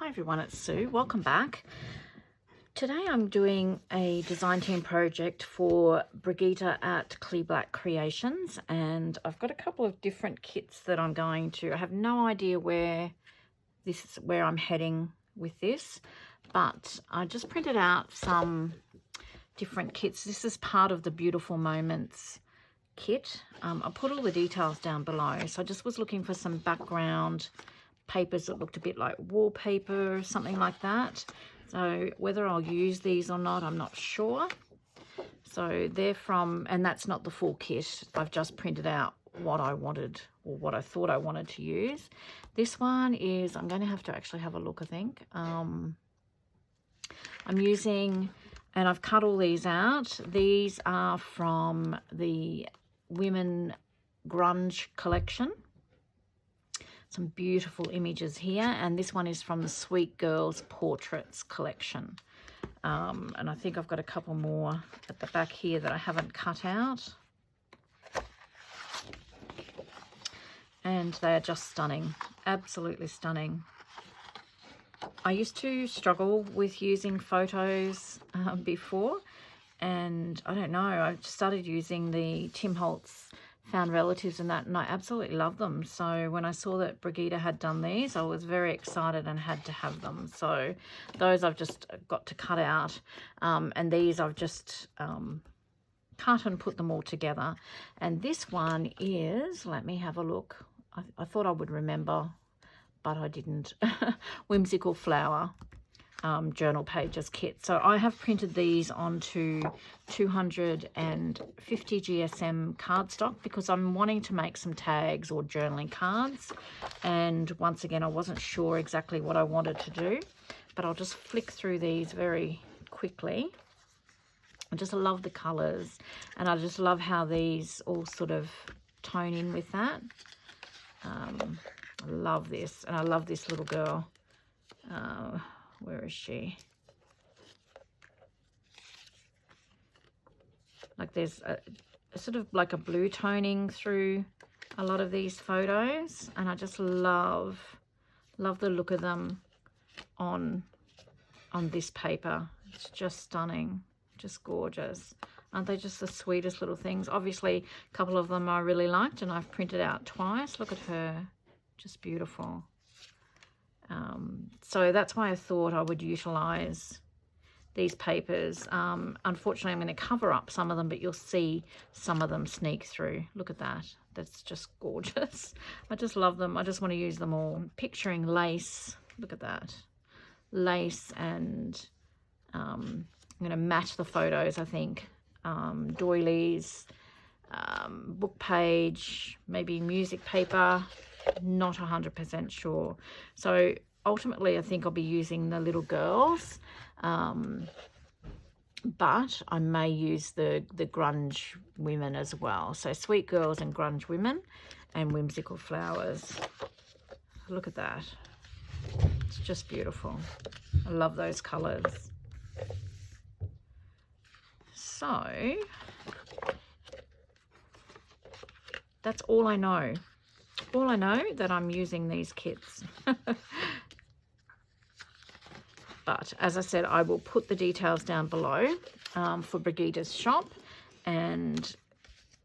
Hi everyone, it's Sue. Welcome back. Today I'm doing a design team project for Brygida at Kleeblatt Creations, and I've got a couple of different kits that I'm going to. I have no idea where I'm heading with this, but I just printed out some different kits. This is part of the Beautiful Moments kit. I put all the details down below, so I just was looking for some background papers that looked a bit like wallpaper or something like that. So whether I'll use these or not, I'm not sure. So they're from, and that's not the full kit. I've just printed out what I wanted, or what I thought I wanted to use. This one is, I'm going to have to actually have a look, I think. I'm using, and I've cut all these out. These are from the Women Grunge collection. Some beautiful images here, and this one is from the Sweet Girls Portraits collection. And I think I've got a couple more at the back here that I haven't cut out. And they are just stunning, absolutely stunning. I used to struggle with using photos before, and I don't know, I started using the Tim Holtz Found Relatives and that, and I absolutely love them. So when I saw that Brygida had done these, I was very excited and had to have them. So those I've just got to cut out, and these I've just cut and put them all together. And this one is, let me have a look. I thought I would remember, but I didn't. Whimsical Flower journal pages kit. So I have printed these onto 250 GSM cardstock because I'm wanting to make some tags or journaling cards, and once again I wasn't sure exactly what I wanted to do, but I'll just flick through these very quickly. I just love the colors, and I just love how these all sort of tone in with that. I love this, and I love this little girl. Where is she? Like there's a sort of like a blue toning through a lot of these photos, and I just love the look of them on this paper. It's just stunning, just gorgeous. Aren't they just the sweetest little things? Obviously a couple of them I really liked, and I've printed out twice. Look at her, just beautiful. So that's why I thought I would utilize these papers. Unfortunately, I'm going to cover up some of them, but you'll see some of them sneak through. Look at that. That's just gorgeous. I just love them. I just want to use them all. Picturing lace. Look at that. Lace, and I'm going to match the photos, I think. Doilies, book page, maybe music paper. Not 100% sure. So ultimately I think I'll be using the little girls, but I may use the grunge women as well. So Sweet Girls and Grunge Women and Whimsical Flowers. Look at that. It's just beautiful. I love those colors. So that's all I know. All I know that I'm using these kits. But as I said, I will put the details down below for Brygida's shop, and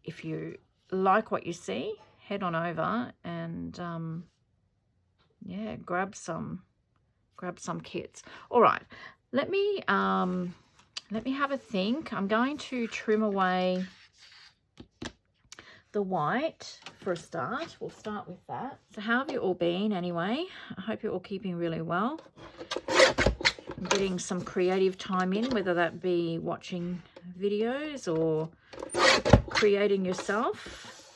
if you like what you see, head on over and yeah, grab some kits. All right, let me have a think. I'm going to trim away the white for a start. We'll start with that. So how have you all been anyway? I hope you're all keeping really well. I'm getting some creative time in, whether that be watching videos or creating yourself.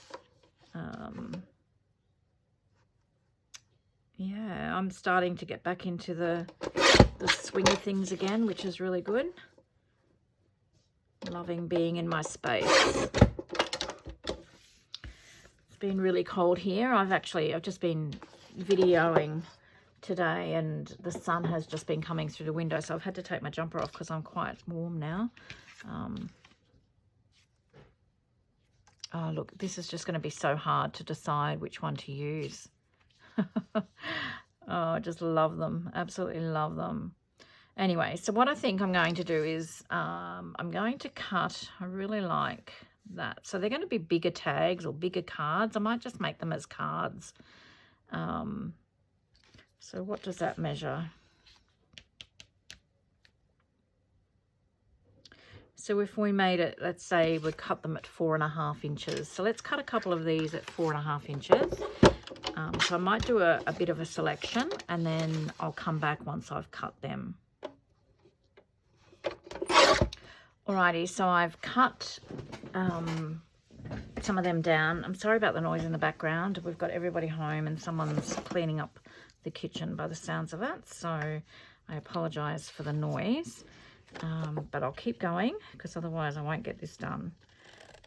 Yeah, I'm starting to get back into the swing of things again, which is really good. Loving being in my space. It's been really cold here. I've just been videoing today, and the sun has just been coming through the window, so I've had to take my jumper off because I'm quite warm now. Oh look, this is just going to be so hard to decide which one to use. Oh, I just love them. Absolutely love them. Anyway, so what I think I'm going to do is I'm going to cut, I really like that. So they're going to be bigger tags or bigger cards. I might just make them as cards. So what does that measure? So if we made it, let's say we cut them at 4.5 inches. So let's cut a couple of these at 4.5 inches. So I might do a bit of a selection and then I'll come back once I've cut them. Alrighty, so I've cut some of them down. I'm sorry about the noise in the background. We've got everybody home and someone's cleaning up the kitchen by the sounds of it. So I apologise for the noise, but I'll keep going because otherwise I won't get this done.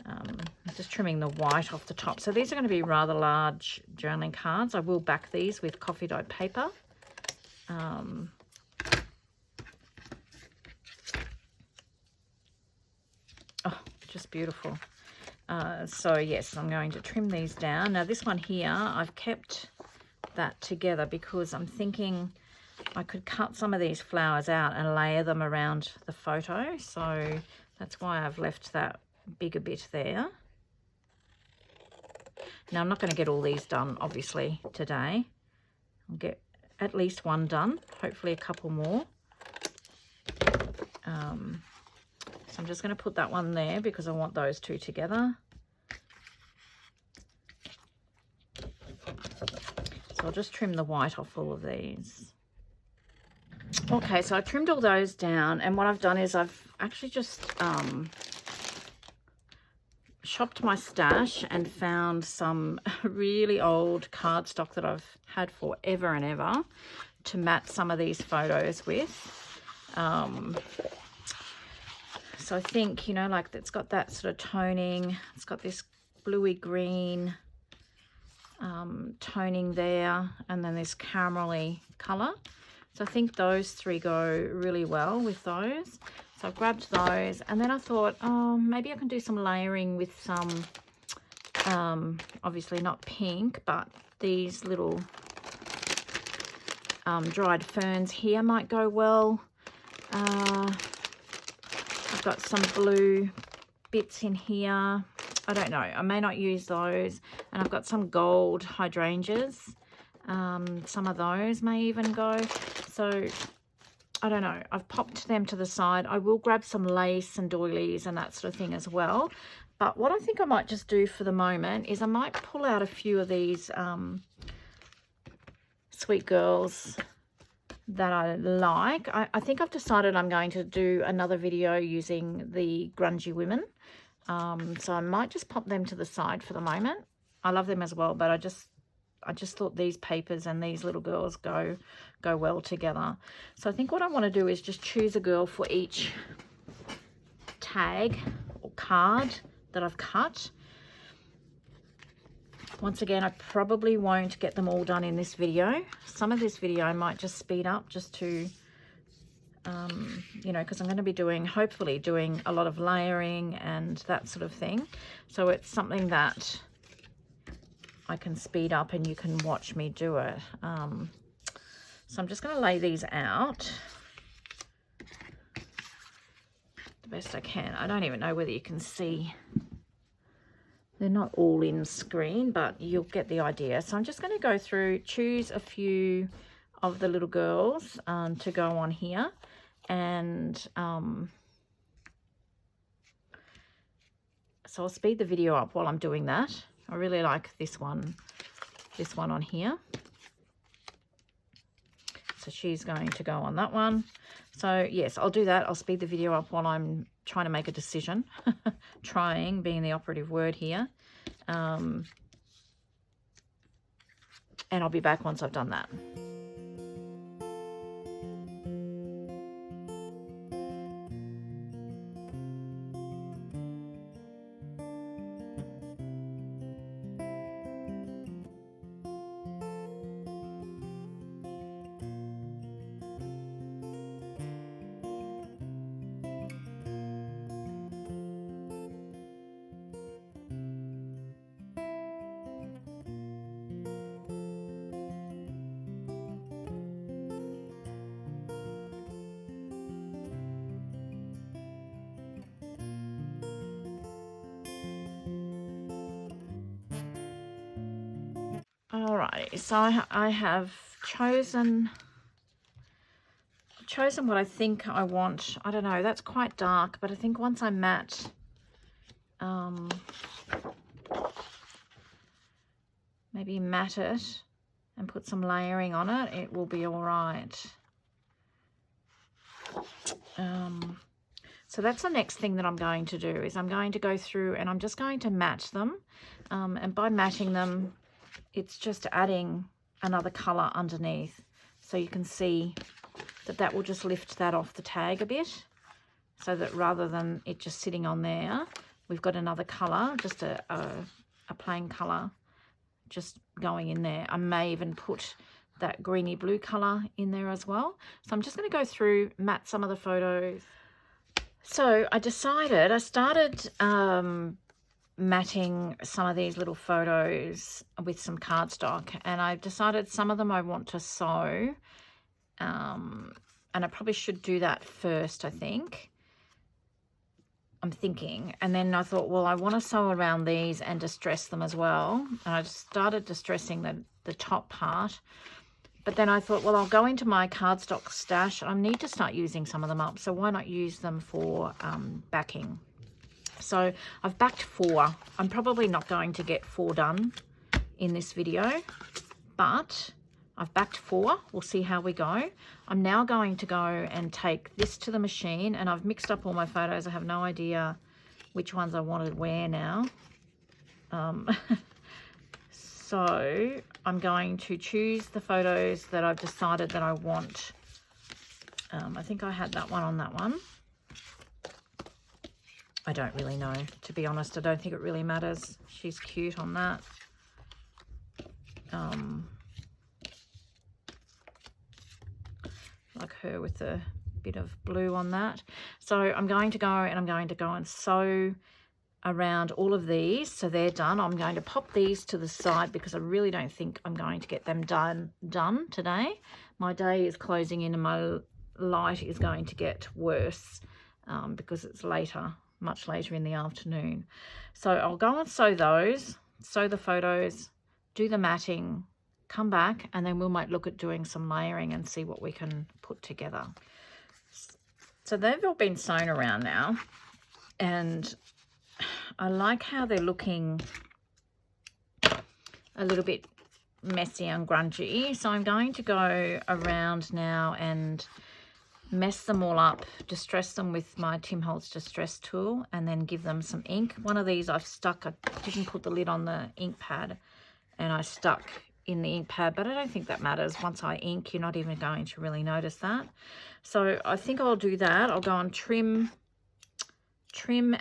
I'm just trimming the white off the top. So these are going to be rather large journaling cards. I will back these with coffee dyed paper. Oh, just beautiful. So yes, I'm going to trim these down. Now this one here, I've kept that together because I'm thinking I could cut some of these flowers out and layer them around the photo. So that's why I've left that bigger bit there. Now I'm not going to get all these done obviously today. I'll get at least one done, hopefully a couple more. So I'm just going to put that one there because I want those two together. So I'll just trim the white off all of these. Okay, so I trimmed all those down, and what I've done is I've actually just shopped my stash and found some really old cardstock that I've had forever and ever to match some of these photos with. So I think, you know, like it's got that sort of toning, it's got this bluey green toning there, and then this caramelly colour. So I think those three go really well with those. So I've grabbed those, and then I thought, oh, maybe I can do some layering with some, obviously not pink, but these little dried ferns here might go well. I've got some blue bits in here. I don't know, I may not use those. And I've got some gold hydrangeas. Some of those may even go. So I don't know, I've popped them to the side. I will grab some lace and doilies and that sort of thing as well. But what I think I might just do for the moment is I might pull out a few of these sweet girls that I like. I think I've decided I'm going to do another video using the grungy women. So I might just pop them to the side for the moment. I love them as well, but I just thought these papers and these little girls go well together. So I think what I want to do is just choose a girl for each tag or card that I've cut. Once again, I probably won't get them all done in this video. Some of this video I might just speed up just to, you know, because I'm going to be hopefully doing a lot of layering and that sort of thing. So it's something that I can speed up and you can watch me do it. So I'm just going to lay these out the best I can. I don't even know whether you can see. They're not all in screen, but you'll get the idea. So I'm just going to go through, choose a few of the little girls to go on here. And so I'll speed the video up while I'm doing that. I really like this one on here. So she's going to go on that one. So yes, I'll do that. I'll speed the video up while I'm trying to make a decision. Trying being the operative word here. And I'll be back once I've done that. Alrighty, so I have chosen what I think I want. I don't know, that's quite dark, but I think once I matte, maybe matte it and put some layering on it, it will be all right. So that's the next thing that I'm going to do, is I'm going to go through and I'm just going to matte them. And by matting them, it's just adding another colour underneath. So you can see that that will just lift that off the tag a bit. So that rather than it just sitting on there, we've got another colour, just a plain colour just going in there. I may even put that greeny blue colour in there as well. So I'm just going to go through, matte some of the photos. So I started matting some of these little photos with some cardstock, and I decided some of them I want to sew, and I probably should do that first, I'm thinking. And then I thought, well, I want to sew around these and distress them as well. And I just started distressing the top part. But then I thought, well, I'll go into my cardstock stash. I need to start using some of them up, so why not use them for backing? So I've backed 4. I'm probably not going to get 4 done in this video, but I've backed 4. We'll see how we go. I'm now going to go and take this to the machine, and I've mixed up all my photos. I have no idea which ones I wanted where now. So I'm going to choose the photos that I've decided that I want. I think I had that one on that one. I don't really know, to be honest. I don't think it really matters. She's cute on that. Like her with a bit of blue on that. So I'm going to go and sew around all of these, so they're done. I'm going to pop these to the side because I really don't think I'm going to get them done today. My day is closing in and my light is going to get worse because it's later, much later in the afternoon. So I'll go and sew those, sew the photos, do the matting, come back, and then we might look at doing some layering and see what we can put together. So they've all been sewn around now, and I like how they're looking a little bit messy and grungy. So I'm going to go around now and mess them all up, distress them with my Tim Holtz distress tool, and then give them some ink. One of these I've stuck, I didn't put the lid on the ink pad, and I stuck in the ink pad, but I don't think that matters. Once I ink, you're not even going to really notice that. So I think I'll do that. I'll go and trim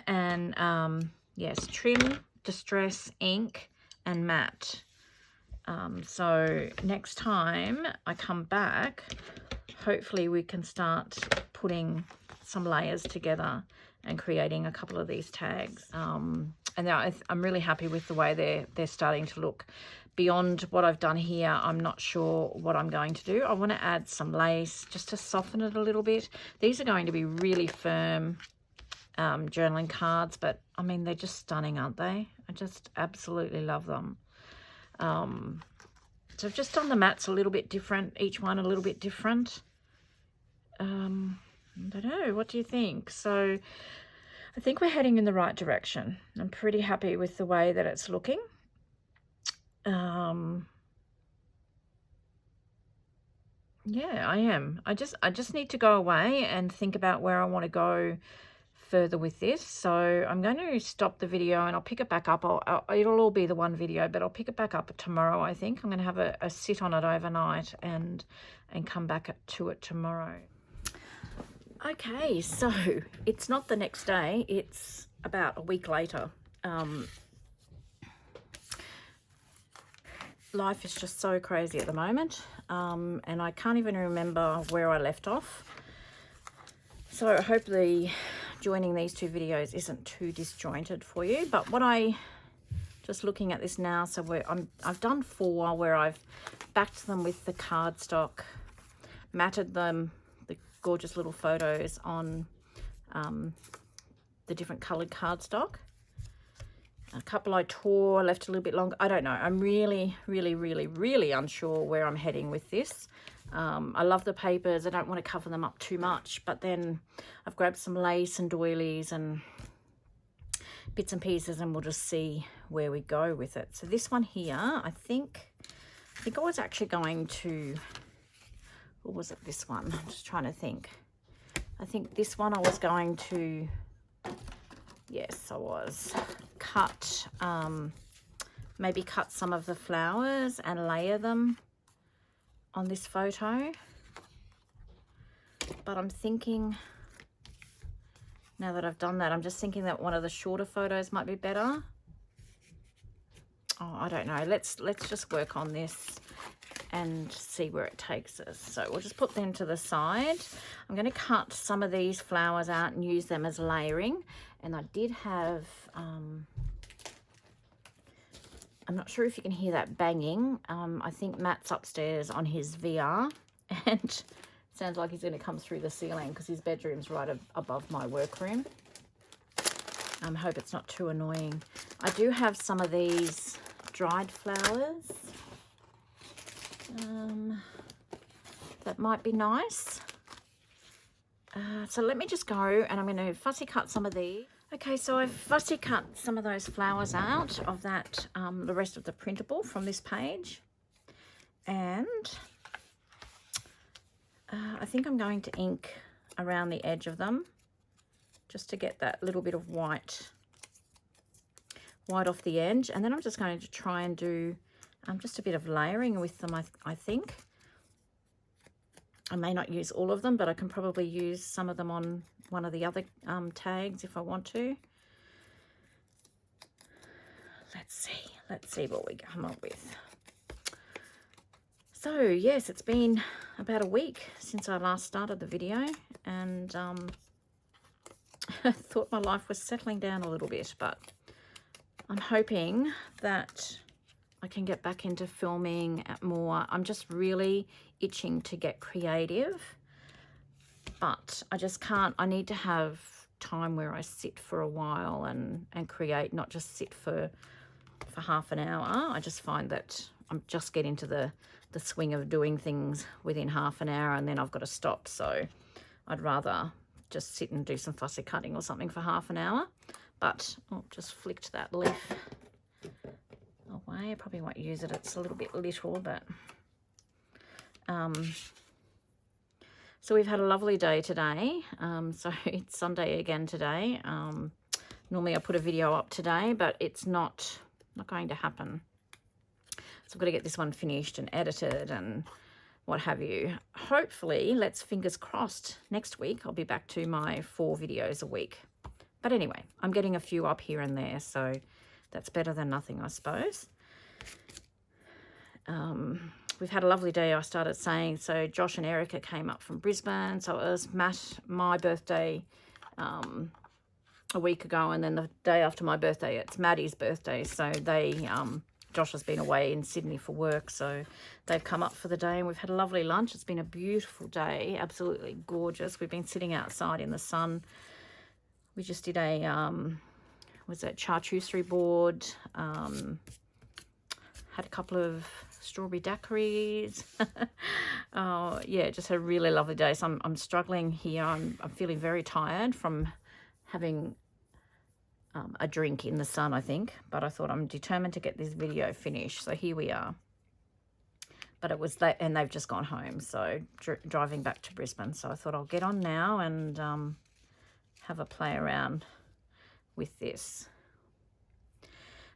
and yes, trim, distress, ink, and matte. So next time I come back, hopefully we can start putting some layers together and creating a couple of these tags. And now I'm really happy with the way they're starting to look. Beyond what I've done here, I'm not sure what I'm going to do. I want to add some lace just to soften it a little bit. These are going to be really firm journaling cards, but I mean, they're just stunning, aren't they? I just absolutely love them. So I've just done the mats a little bit different, each one a little bit different. I don't know, what do you think? So I think we're heading in the right direction. I'm pretty happy with the way that it's looking. Yeah, I am. I just need to go away and think about where I want to go further with this. So I'm going to stop the video and I'll pick it back up. It'll all be the one video, but I'll pick it back up tomorrow. I think I'm going to have a sit on it overnight and come back to it tomorrow. Okay, so it's not the next day, it's about a week later. Life is just so crazy at the moment, and I can't even remember where I left off. So hopefully joining these two videos isn't too disjointed for you. But just looking at this now, so I've done 4 where I've backed them with the cardstock, matted them, the gorgeous little photos on the different coloured cardstock. A couple I tore, left a little bit longer. I don't know. I'm really unsure where I'm heading with this. I love the papers. I don't want to cover them up too much, but then I've grabbed some lace and doilies and bits and pieces, and we'll just see where we go with it. So this one here, I think I was actually going to, or was it this one? I'm just trying to think. I think this one I was going to, yes, I was, cut, maybe cut some of the flowers and layer them on this photo. But I'm thinking, now that I've done that, I'm just thinking that one of the shorter photos might be better. Oh, I don't know. Let's just work on this and see where it takes us. So we'll just put them to the side. I'm going to cut some of these flowers out and use them as layering. And I did have, I'm not sure if you can hear that banging. I think Matt's upstairs on his VR, and sounds like he's going to come through the ceiling because his bedroom's right above my workroom. I hope it's not too annoying. I do have some of these dried flowers. That might be nice. So let me just go, and I'm going to fussy cut some of these. Okay, so I've fussy cut some of those flowers out of that, the rest of the printable from this page. And I think I'm going to ink around the edge of them just to get that little bit of white off the edge. And then I'm just going to try and do just a bit of layering with them, I think. I may not use all of them, but I can probably use some of them on one of the other tags if I want to. Let's see what we come up with. So yes, it's been about a week since I last started the video, and I thought my life was settling down a little bit, but I'm hoping that I can get back into filming more. I'm just really itching to get creative, but I just can't. I need to have time where I sit for a while and create, not just sit for half an hour. I just find that I'm just getting to the swing of doing things within half an hour, and then I've got to stop. So I'd rather just sit and do some fussy cutting or something for half an hour. But oh, just flicked that leaf away. I probably won't use it. It's a little bit little, but so we've had a lovely day today. So it's Sunday again today. Normally I put a video up today, but it's not going to happen. So I've got to get this one finished and edited and what have you. Hopefully, let's fingers crossed, next week I'll be back to my 4 videos a week. But anyway, I'm getting a few up here and there, so that's better than nothing, I suppose. We've had a lovely day, I started saying. So Josh and Erica came up from Brisbane. So it was my birthday a week ago, and then the day after my birthday, it's Maddie's birthday. So they, Josh has been away in Sydney for work, so they've come up for the day, and we've had a lovely lunch. It's been a beautiful day, absolutely gorgeous. We've been sitting outside in the sun. We just did a, was that charcuterie board, had a couple of strawberry daiquiris. Oh, yeah, just a really lovely day. So I'm struggling here. I'm feeling very tired from having a drink in the sun, I think. But I thought I'm determined to get this video finished. So here we are. But it was that, and they've just gone home. So driving back to Brisbane. So I thought I'll get on now and have a play around with this.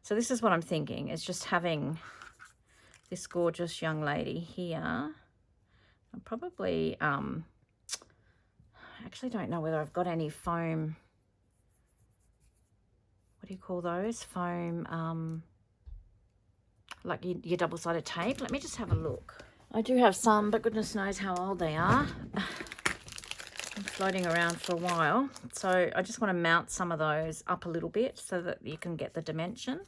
So this is what I'm thinking, is just having this gorgeous young lady here. I probably, I actually don't know whether I've got any foam, what do you call those? Foam, like your double-sided tape. Let me just have a look. I do have some, but goodness knows how old they are. I'm floating around for a while. So I just want to mount some of those up a little bit so that you can get the dimension.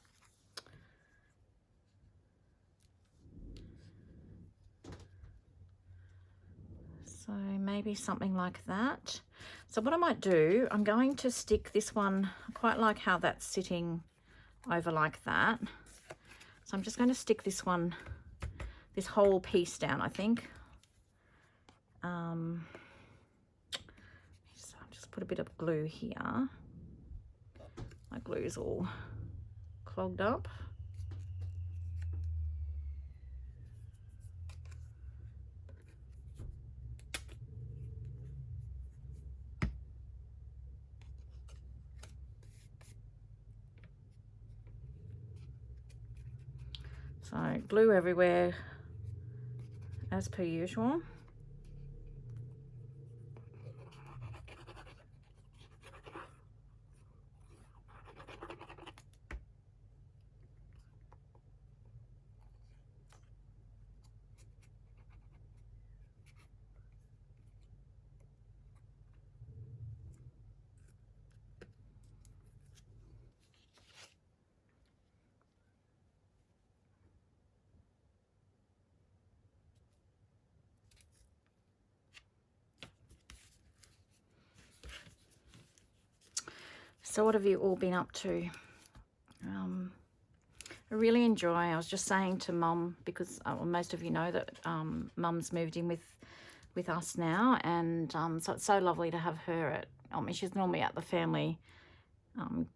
So maybe something like that. So what I might do, I'm going to stick this one, I quite like how that's sitting over like that. So I'm just going to stick this whole piece down, I think. So I'll just put a bit of glue here. My glue's all clogged up. So glue everywhere as per usual. So what have you all been up to? I really enjoy, I was just saying to Mum, because well, most of you know that Mum's moved in with us now, and so it's so lovely to have her at, I mean, she's normally at the family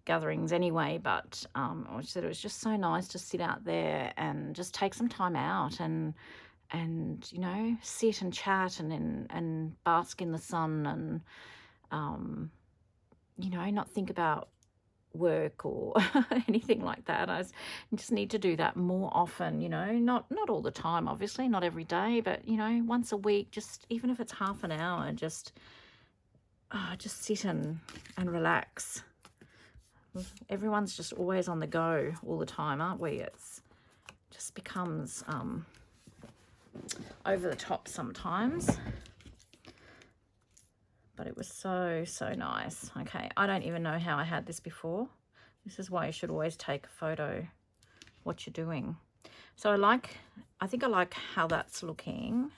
gatherings anyway, but she said it was just so nice to sit out there and just take some time out and you know, sit and chat and bask in the sun and you know, not think about work or anything like that. I just need to do that more often, you know, not all the time, obviously, not every day, but you know, once a week, just even if it's half an hour, just sit and relax. Everyone's just always on the go all the time, aren't we? It's just becomes over the top sometimes. But it was so nice. Okay, I don't even know how I had this before. This is why you should always take a photo what you're doing. So I think I like how that's looking.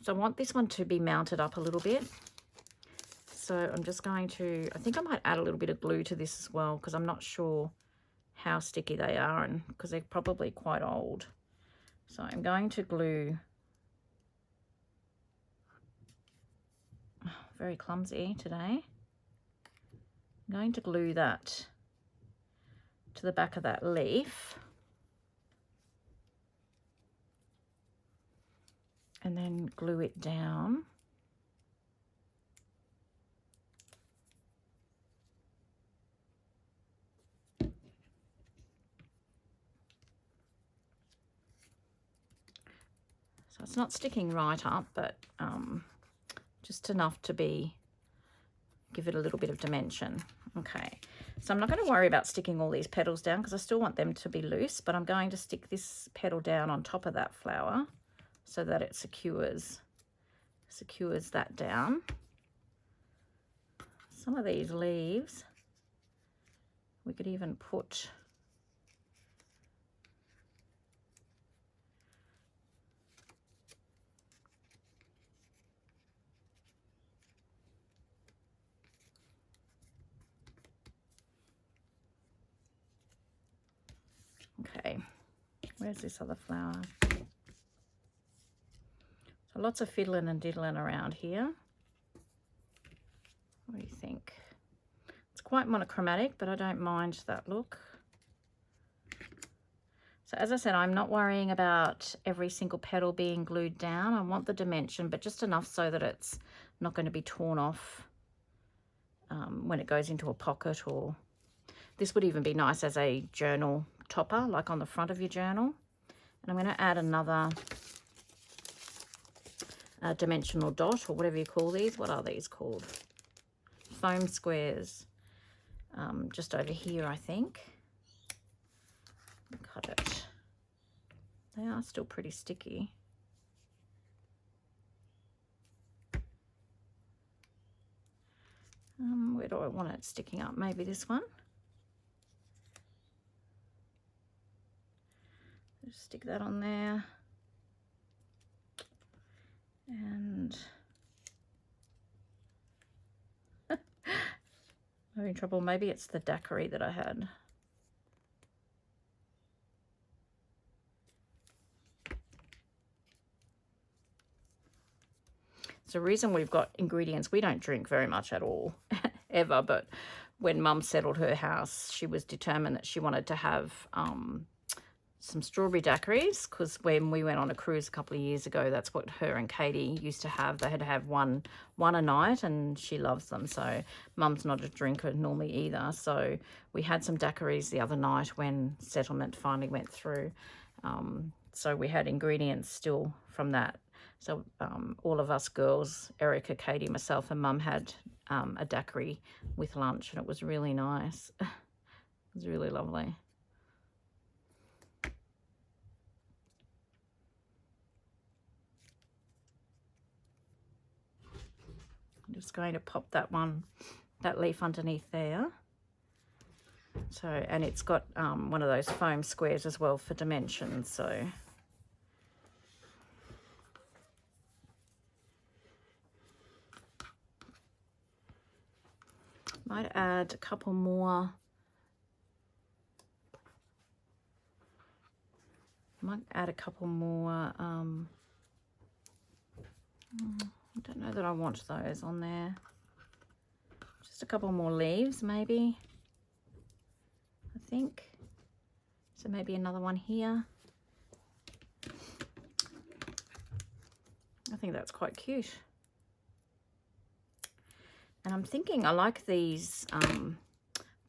So I want this one to be mounted up a little bit. So I'm just going to, I think I might add a little bit of glue to this as well, because I'm not sure how sticky they are, and because they're probably quite old. So I'm going to glue, very clumsy today. I'm going to glue that to the back of that leaf. And then glue it down. So it's not sticking right up, but just enough to give it a little bit of dimension. Okay, so I'm not going to worry about sticking all these petals down because I still want them to be loose, but I'm going to stick this petal down on top of that flower so that it secures that down. Some of these leaves we could even put okay, where's this other flower? So lots of fiddling and diddling around here. What do you think? It's quite monochromatic, but I don't mind that look. So as I said, I'm not worrying about every single petal being glued down. I want the dimension, but just enough so that it's not going to be torn off when it goes into a pocket, or this would even be nice as a journal topper, like on the front of your journal. And I'm going to add another dimensional dot, or whatever you call these. What are these called? Foam squares. Just over here, I think. Cut it. They are still pretty sticky. Where do I want it sticking up? Maybe this one. Just stick that on there. And I'm having trouble. Maybe it's the daiquiri that I had. It's the reason we've got ingredients. We don't drink very much at all, ever, but when Mum settled her house, she was determined that she wanted to have some strawberry daiquiris, because when we went on a cruise a couple of years ago, that's what her and Katie used to have. They had to have one a night, and she loves them. So Mum's not a drinker normally either. So we had some daiquiris the other night when settlement finally went through. So we had ingredients still from that. So all of us girls, Erica, Katie, myself and Mum had a daiquiri with lunch, and it was really nice. It was really lovely. I'm just going to pop that leaf underneath there. So, and it's got one of those foam squares as well for dimensions. So might add a couple more. I don't know that I want those on there. Just a couple more leaves, maybe. I think. So maybe another one here. I think that's quite cute. And I'm thinking I like these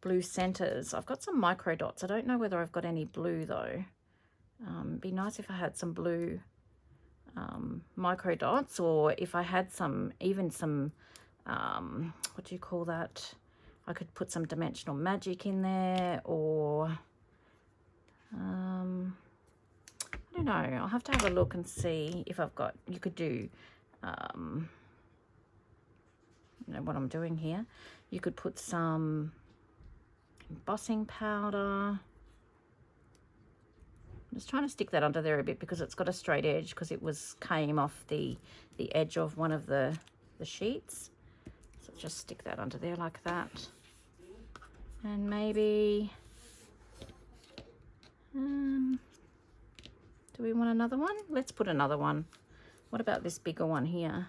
blue centers. I've got some micro dots. I don't know whether I've got any blue though. It'd be nice if I had some blue micro dots, or if I had even some what do you call that? I could put some dimensional magic in there, or I don't know. I'll have to have a look and see if I've got. You could do you know what I'm doing here. You could put some embossing powder. I'm just trying to stick that under there a bit because it's got a straight edge, because it came off the edge of one of the sheets. So just stick that under there like that. And maybe do we want another one? Let's put another one. What about this bigger one here?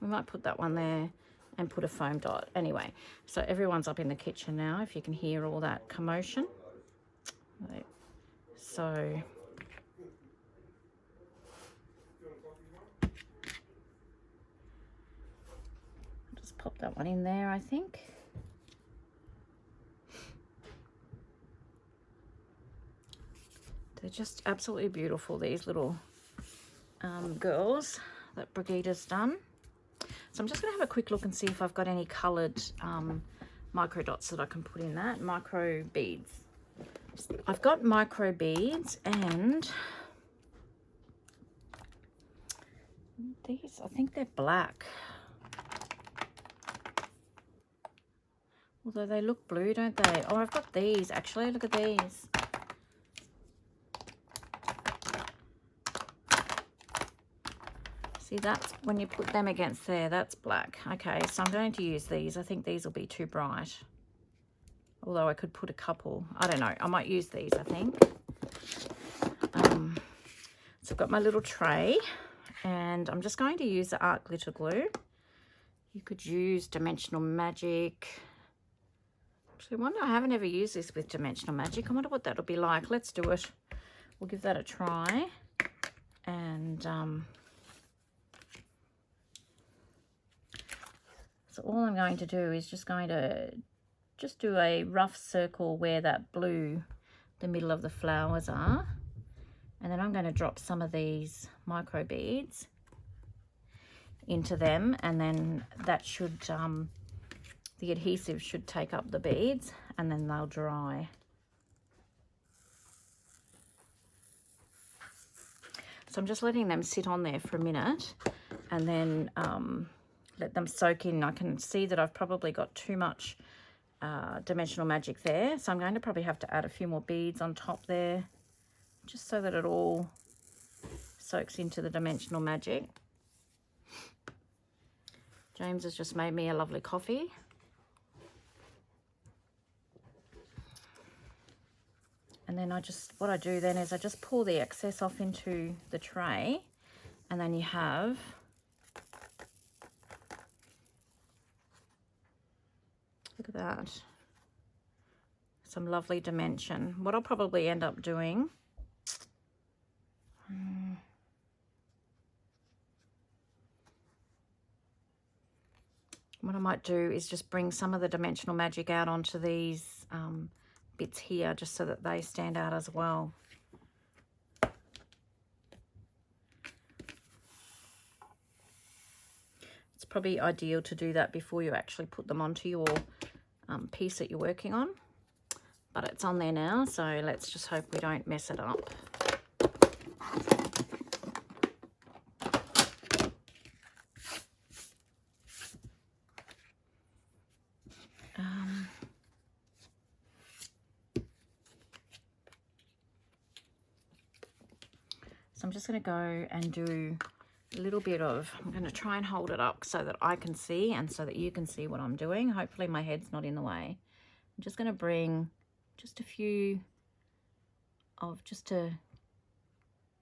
We might put that one there and put a foam dot. Anyway, so everyone's up in the kitchen now, if you can hear all that commotion. So just pop that one in there, I think. They're just absolutely beautiful, these little girls that Brygida's done. So I'm just going to have a quick look and see if I've got any coloured micro dots that I can put in that. Micro beads. I've got micro beads, and these, I think they're black. Although they look blue, don't they? Oh, I've got these actually. Look at these. See, that's when you put them against there, that's black. Okay, so I'm going to use these. I think these will be too bright. Although I could put a couple. I don't know. I might use these, I think. So I've got my little tray, and I'm just going to use the art glitter glue. You could use dimensional magic. Actually, I wonder, I haven't ever used this with dimensional magic. I wonder what that'll be like. Let's do it. We'll give that a try. And so all I'm going to do is just do a rough circle where that blue, the middle of the flowers are. And then I'm going to drop some of these micro beads into them, and then that should, the adhesive should take up the beads, and then they'll dry. So I'm just letting them sit on there for a minute, and then let them soak in. I can see that I've probably got too much dimensional magic there, so I'm going to probably have to add a few more beads on top there just so that it all soaks into the dimensional magic. James has just made me a lovely coffee. And then what I do then is I just pour the excess off into the tray, and then you have look at that, some lovely dimension. What I'll probably end up doing, what I might do is just bring some of the dimensional magic out onto these bits here, just so that they stand out as well. It's probably ideal to do that before you actually put them onto your piece that you're working on. But it's on there now, so let's just hope we don't mess it up. So I'm just going to go and do a little bit of, I'm going to try and hold it up so that I can see and so that you can see what I'm doing. Hopefully my head's not in the way. I'm just going to bring just a few of, just to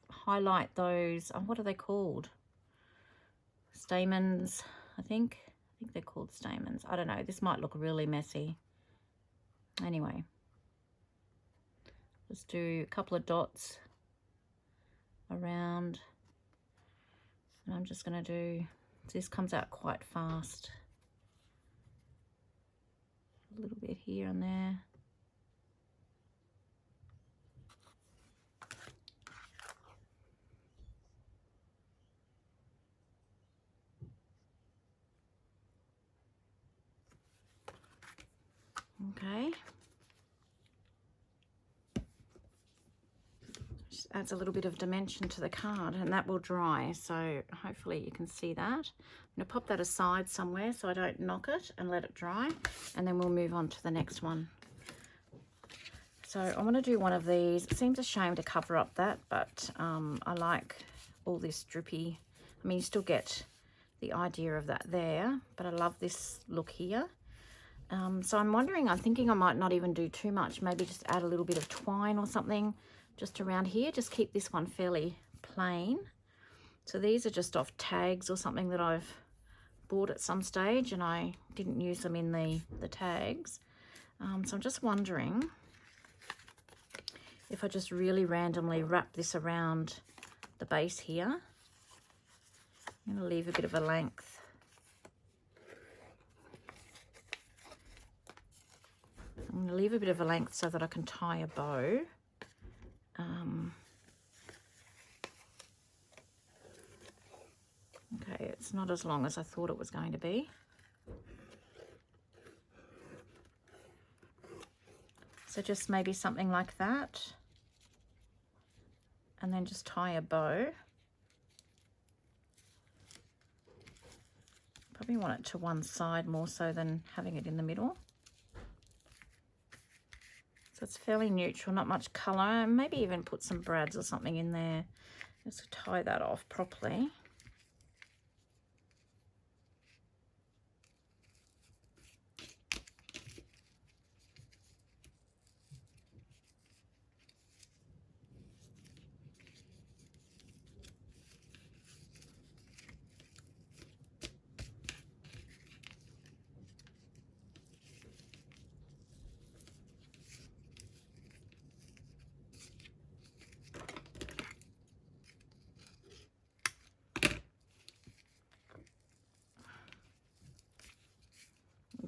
highlight those, what are they called? Stamens, I think they're called stamens. I don't know, this might look really messy. Anyway, let's do a couple of dots around, and I'm just going to do, this comes out quite fast, a little bit here and there. Okay, just adds a little bit of dimension to the card, and that will dry, so hopefully you can see that. I'm going to pop that aside somewhere so I don't knock it, and let it dry, and then we'll move on to the next one. So I want to do one of these. It seems a shame to cover up that, but I like all this drippy. I mean, you still get the idea of that there, but I love this look here. So I'm thinking I might not even do too much, maybe just add a little bit of twine or something just around here. Just keep this one fairly plain. So these are just off tags or something that I've bought at some stage, and I didn't use them in the tags. So I'm just wondering if I just really randomly wrap this around the base here. I'm going to leave a bit of a length. I'm going to leave a bit of a length so that I can tie a bow. Okay, it's not as long as I thought it was going to be. So just maybe something like that. And then just tie a bow. Probably want it to one side more so than having it in the middle. So it's fairly neutral, not much colour. Maybe even put some brads or something in there just to tie that off properly.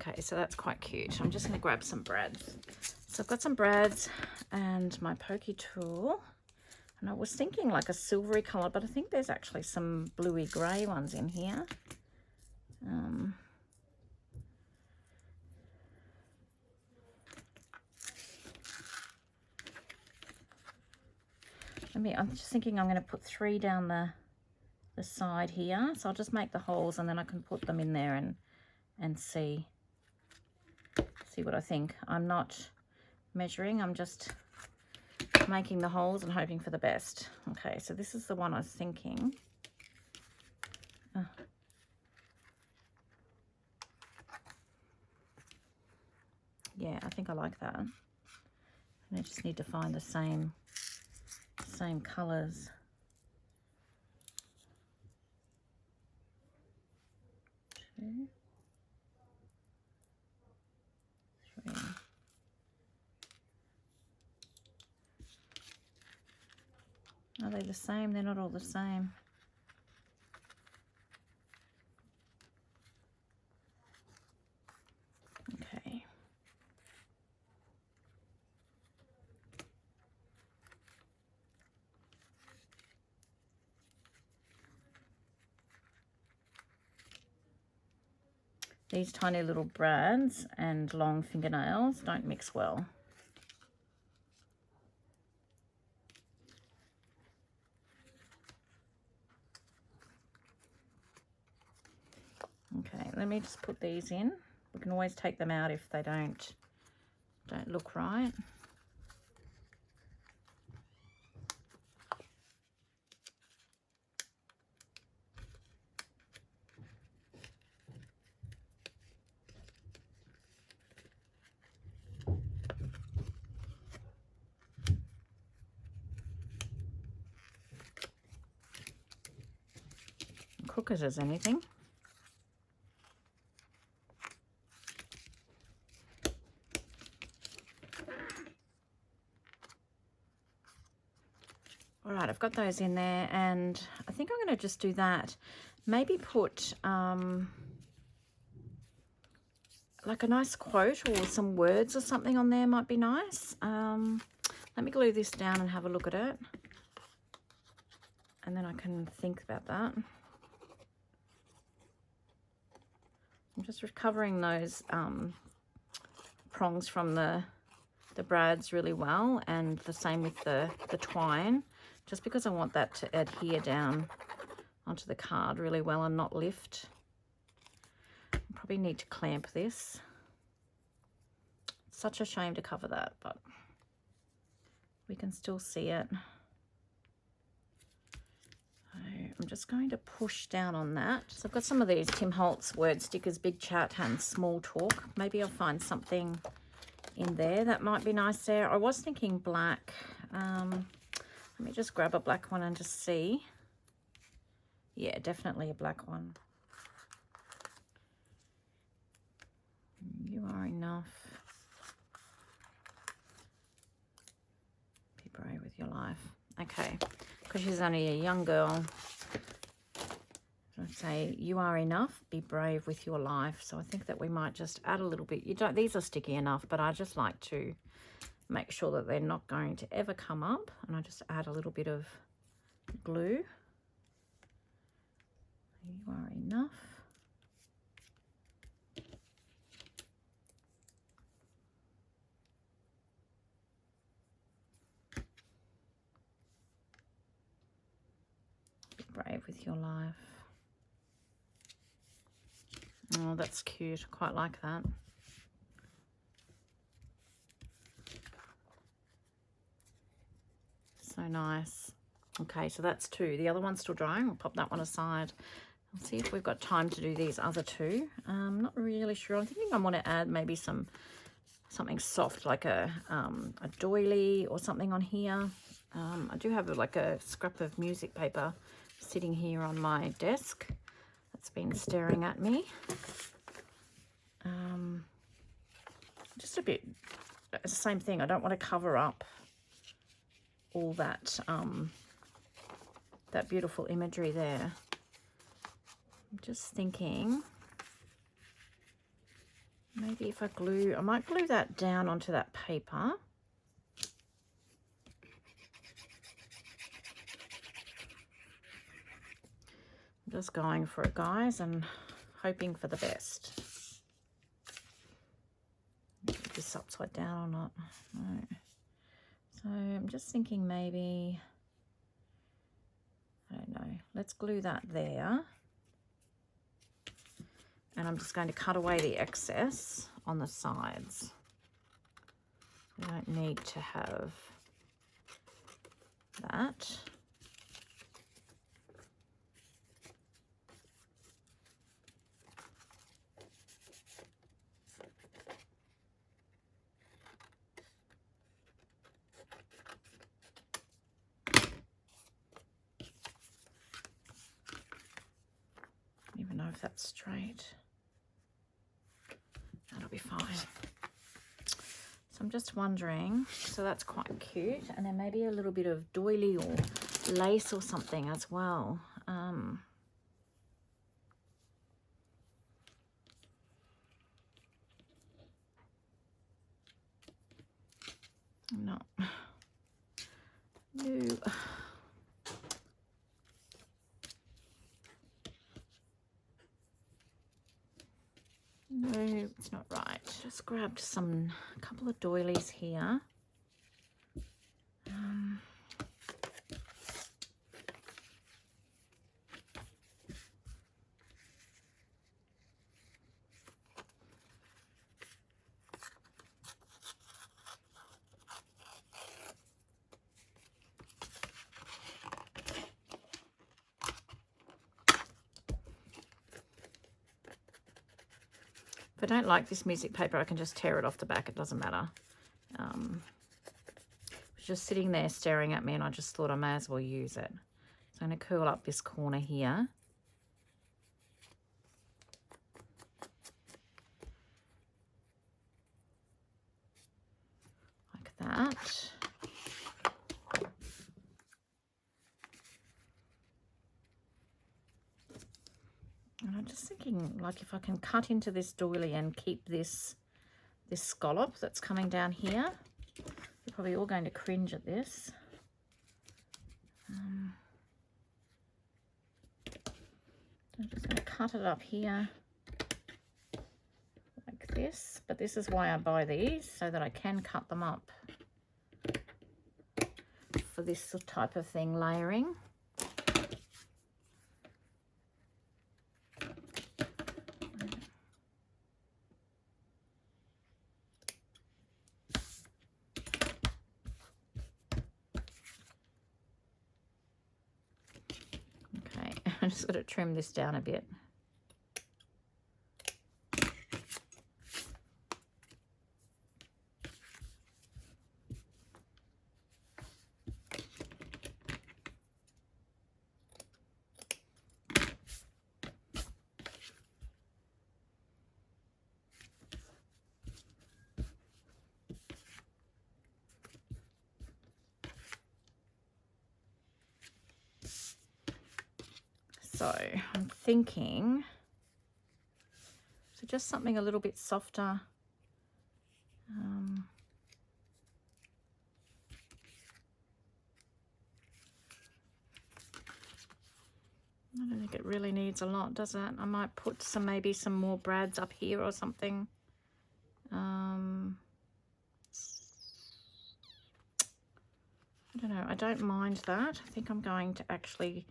Okay, so that's quite cute. I'm just going to grab some brads. So I've got some brads and my pokey tool. And I was thinking like a silvery colour, but I think there's actually some bluey grey ones in here. I'm just thinking I'm going to put 3 down the side here. So I'll just make the holes and then I can put them in there and see what I think. I'm not measuring, I'm just making the holes and hoping for the best. Okay, so this is the one I was thinking. Yeah, I think I like that. And I just need to find the same colours. 2, 3. Are they the same? They're not all the same. Okay. These tiny little brads and long fingernails don't mix well. Okay, let me just put these in. We can always take them out if they don't look right. Cook it as anything. All right, I've got those in there, and I think I'm going to just do that. Maybe put like a nice quote or some words or something on there might be nice. Let me glue this down and have a look at it, and then I can think about that. I'm just recovering those prongs from the brads really well, and the same with the twine, just because I want that to adhere down onto the card really well and not lift. I probably need to clamp this. It's such a shame to cover that, but we can still see it. I'm just going to push down on that. So I've got some of these Tim Holtz word stickers, Big Chat and Small Talk. Maybe I'll find something in there that might be nice there. I was thinking black. Let me just grab a black one and just see. Yeah, definitely a black one. You are enough. Be brave with your life. Okay, because she's only a young girl. I'd say you are enough, be brave with your life. So I think that we might just add a little bit. These are sticky enough, but I just like to make sure that they're not going to ever come up, and I just add a little bit of glue. You are enough. Be brave with your life. Oh, that's cute. I quite like that. So nice. Okay, so that's 2. The other one's still drying. I'll pop that one aside. I'll see if we've got time to do these other 2. I'm not really sure. I'm thinking I want to add maybe something soft, like a doily or something on here. I do have like a scrap of music paper sitting here on my desk that's been staring at me. Just a bit, it's the same thing. I don't want to cover up all that that beautiful imagery there. I'm just thinking maybe if I might glue that down onto that paper. I'm just going for it, guys, and hoping for the best. Is this upside down or not? No. So I'm just thinking maybe, I don't know, let's glue that there. And I'm just going to cut away the excess on the sides. We don't need to have that. Even know if that's straight. That'll be fine. So I'm just wondering, so that's quite cute, and then maybe a little bit of doily or lace or something as well. No. No, it's not right. Just grabbed a couple of doilies here. If I don't like this music paper, I can just tear it off the back. It doesn't matter. It was just sitting there staring at me, and I just thought I may as well use it. So I'm going to curl up this corner here. Like that. And I'm just thinking, like, if I can cut into this doily and keep this scallop that's coming down here. You're probably all going to cringe at this. I'm just going to cut it up here like this. But this is why I buy these, so that I can cut them up for this type of thing, layering. I'm just going to trim this down a bit. So I'm thinking, so just something a little bit softer. I don't think it really needs a lot, does it? I might put maybe some more brads up here or something. I don't know. I don't mind that. I think I'm going to actually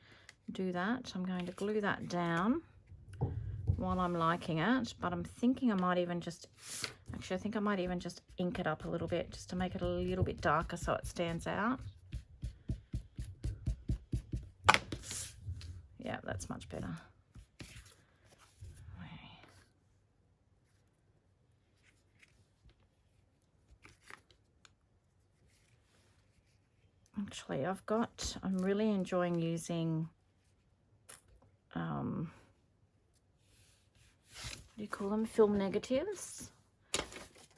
do that. I'm going to glue that down while I'm liking it, but I'm thinking I might even just, actually I think I might even just ink it up a little bit just to make it a little bit darker so it stands out. Yeah, that's much better. Actually, I'm really enjoying using what do you call them, film negatives,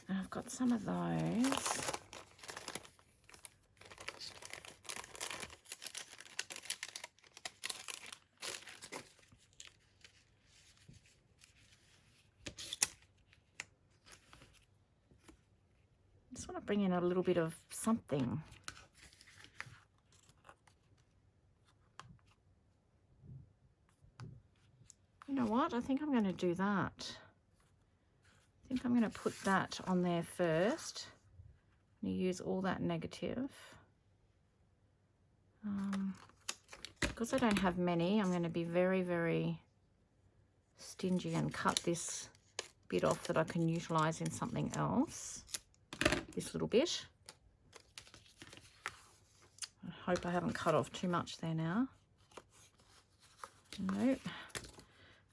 and I've got some of those. I just want to bring in a little bit of something. You know what? I think I'm going to do that. I think I'm going to put that on there first. I'm going to use all that negative. Because I don't have many, I'm going to be very, very stingy and cut this bit off that I can utilize in something else. This little bit. hope I haven't cut off too much there now. Nope.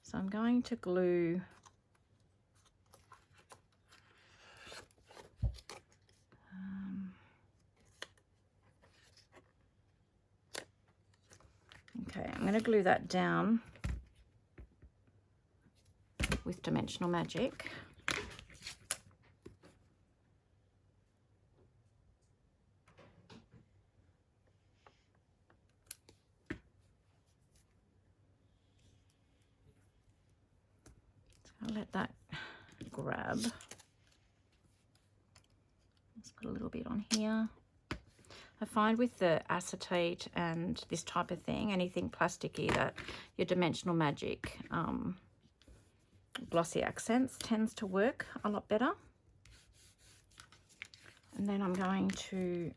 So I'm going to glue okay, I'm going to glue that down with Dimensional Magic. I'll let that grab. Let's put a little bit on here. I find with the acetate and this type of thing, anything plasticky, that your Dimensional Magic glossy accents tends to work a lot better. And then I'm going to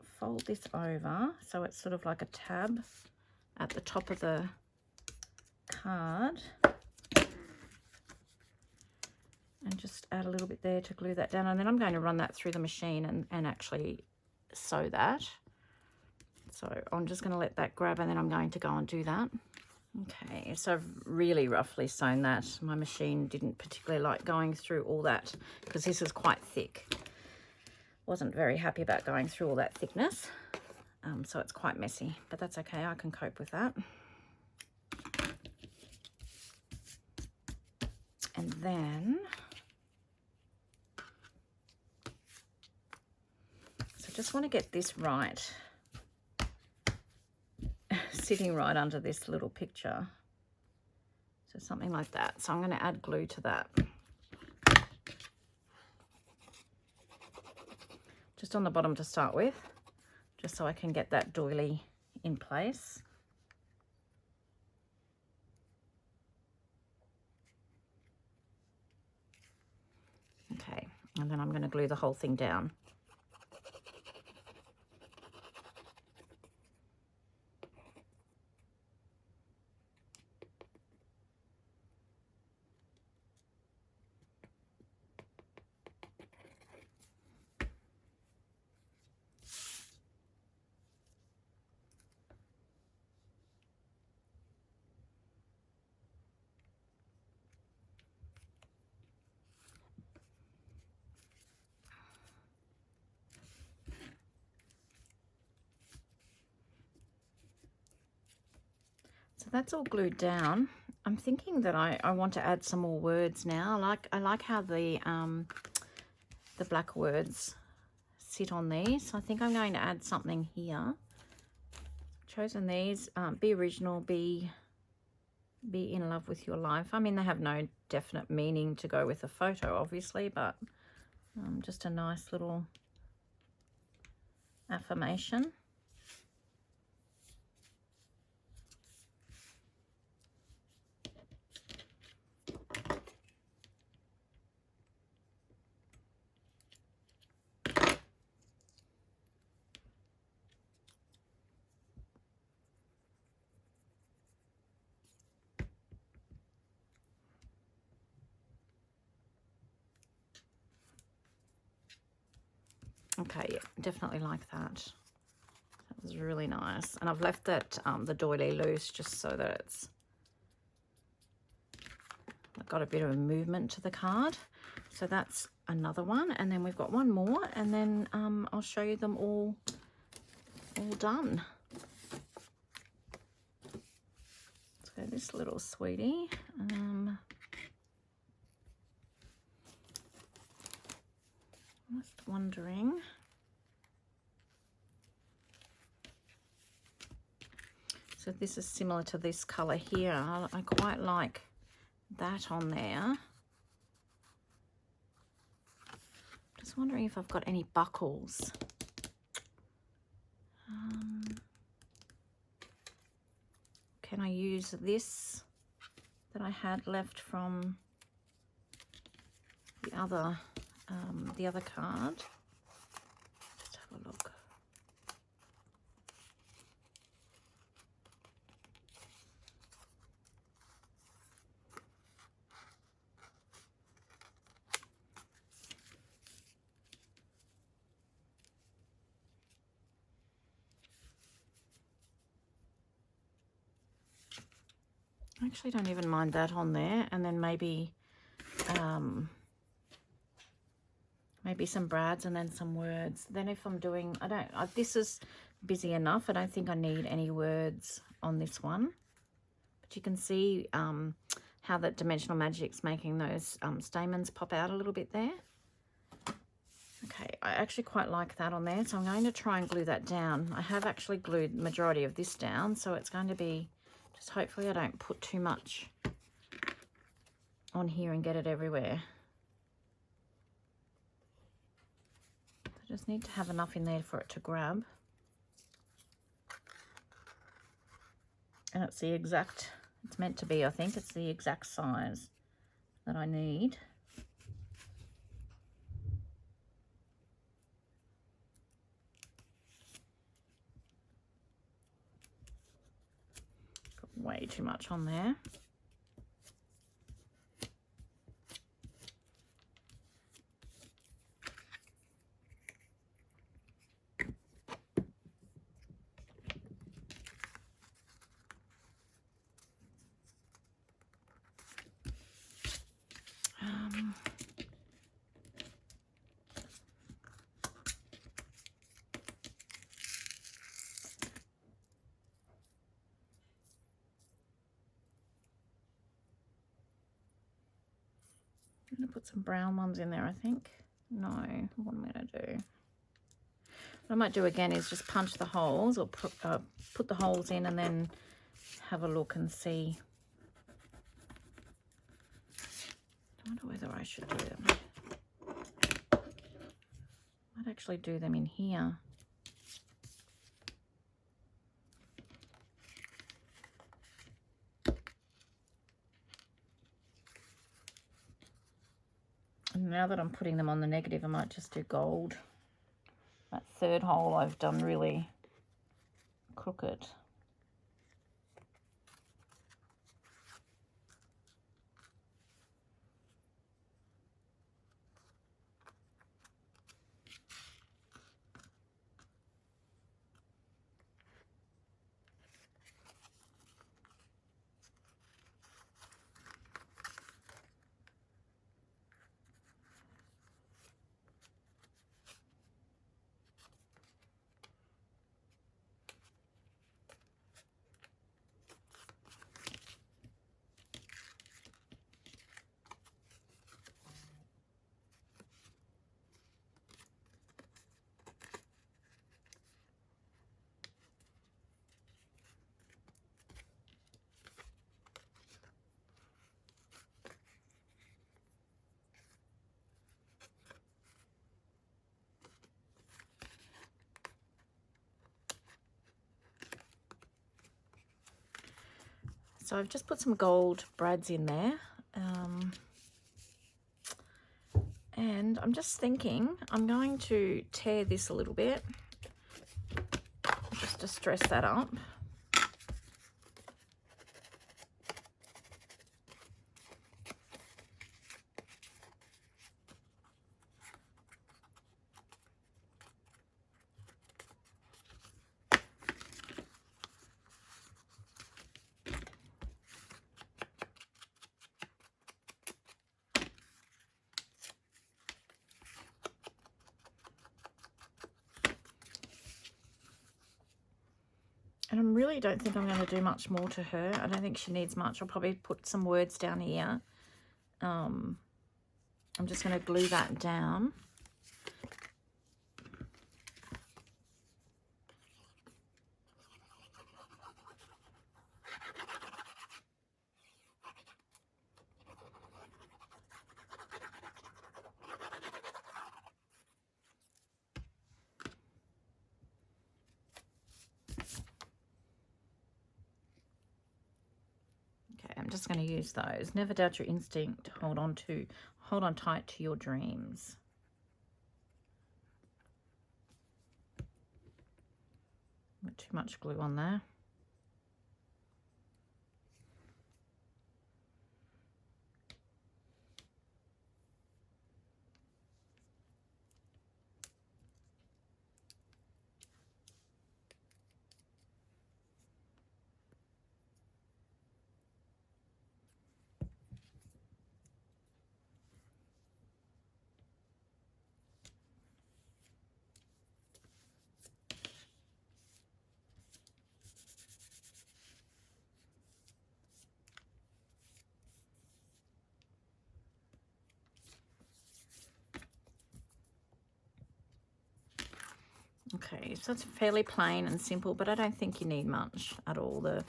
fold this over so it's sort of like a tab at the top of the card. And just add a little bit there to glue that down, and then I'm going to run that through the machine and actually sew that. So I'm just going to let that grab, and then I'm going to go and do that. Okay, so I've really roughly sewn that. My machine didn't particularly like going through all that because this is quite thick. Wasn't very happy about going through all that thickness, so it's quite messy, but that's okay, I can cope with that. And then just want to get this right, sitting right under this little picture. So something like that. So I'm going to add glue to that. Just on the bottom to start with, just so I can get that doily in place. Okay, and then I'm going to glue the whole thing down. So that's all glued down. I'm thinking that I want to add some more words now. I like how the black words sit on these. So I think I'm going to add something here. Chosen these. Be original. Be in love with your life. I mean, they have no definite meaning to go with a photo, obviously, but just a nice little affirmation. Okay, yeah, definitely like that. That was really nice. And I've left that the doily loose just so that it's got a bit of a movement to the card. So that's another one. And then we've got one more, and then I'll show you them all done. So this little sweetie. Just wondering. So this is similar to this colour here. I quite like that on there. Just wondering if I've got any buckles. Can I use this that I had left from the other card? Just have a look. I actually don't even mind that on there, and then maybe maybe some brads and then some words. Then if I'm doing, this is busy enough. I don't think I need any words on this one. But you can see how that Dimensional Magic's making those stamens pop out a little bit there. Okay, I actually quite like that on there, so I'm going to try and glue that down. I have actually glued the majority of this down, so it's going to be, just hopefully I don't put too much on here and get it everywhere. I just need to have enough in there for it to grab. And it's the exact, it's meant to be, I think, it's the exact size that I need. Got way too much on there. I'm going to put some brown ones in there, I think. No, what am I going to do? What I might do again is just punch the holes, or put the holes in and then have a look and see. I wonder whether I should do them. I might actually do them in here. And now that I'm putting them on the negative, I might just do gold. That third hole I've done really crooked. So I've just put some gold brads in there. And I'm just thinking I'm going to tear this a little bit just to stress that up. And I really don't think I'm going to do much more to her. I don't think she needs much. I'll probably put some words down here. I'm just going to glue that down. I'm just going to use those. Never doubt your instinct. Hold on tight to your dreams. Not too much glue on there. Okay, so it's fairly plain and simple, but I don't think you need much at all. The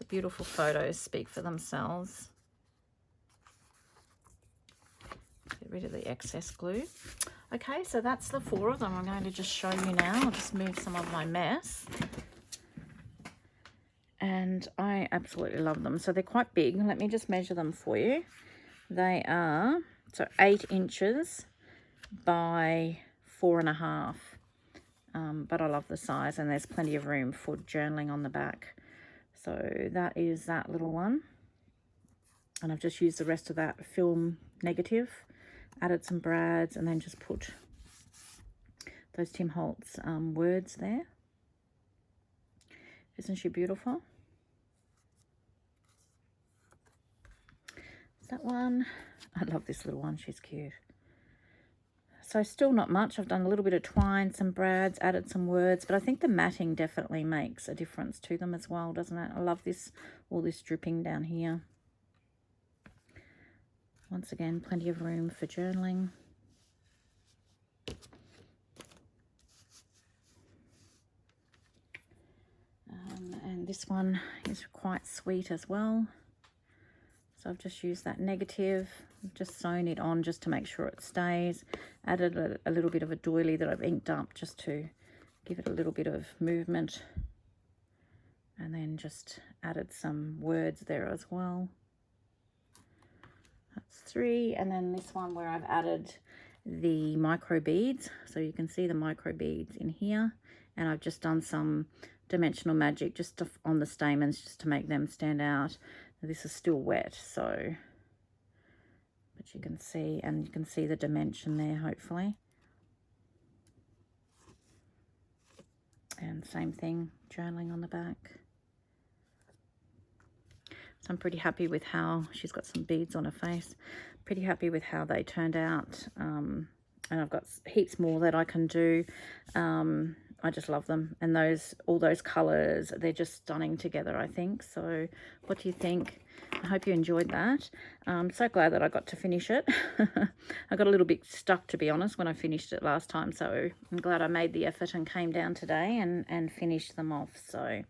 beautiful photos speak for themselves. Get rid of the excess glue. Okay, so that's the 4 of them. I'm going to just show you now. I'll just move some of my mess. And I absolutely love them. So they're quite big. Let me just measure them for you. They are, so 8 inches by 4.5. But I love the size, and there's plenty of room for journaling on the back. So that is that little one. And I've just used the rest of that film negative, added some brads, and then just put those Tim Holtz words there. Isn't she beautiful? Is that one? I love this little one. She's cute. So still not much. I've done a little bit of twine, some brads, added some words, but I think the matting definitely makes a difference to them as well, doesn't it? I love this, all this dripping down here. Once again, plenty of room for journaling. And this one is quite sweet as well. So I've just used that negative, I've just sewn it on just to make sure it stays. Added a little bit of a doily that I've inked up just to give it a little bit of movement. And then just added some words there as well. That's 3. And then this one where I've added the micro beads. So you can see the micro beads in here. And I've just done some dimensional magic just on the stamens just to make them stand out. This is still wet, so, but you can see, and you can see the dimension there, hopefully. And same thing, journaling on the back. So I'm pretty happy with how, she's got some beads on her face, pretty happy with how they turned out. And I've got heaps more that I can do. I just love them, and all those colors, they're just stunning together, I think. So what do you think? I hope you enjoyed that. I'm so glad that I got to finish it. I got a little bit stuck, to be honest, when I finished it last time, so I'm glad I made the effort and came down today and finished them off. So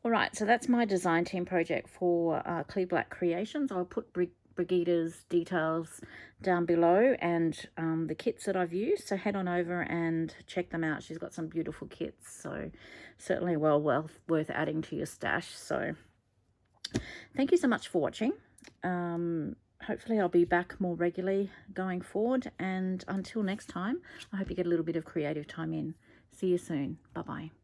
all right, so that's my design team project for Kleeblatt Creations. I'll put Brygida's details down below, and the kits that I've used, so head on over and check them out. She's got some beautiful kits, so certainly well worth adding to your stash. So thank you so much for watching. Hopefully I'll be back more regularly going forward, and until next time, I hope you get a little bit of creative time in. See you soon. Bye bye.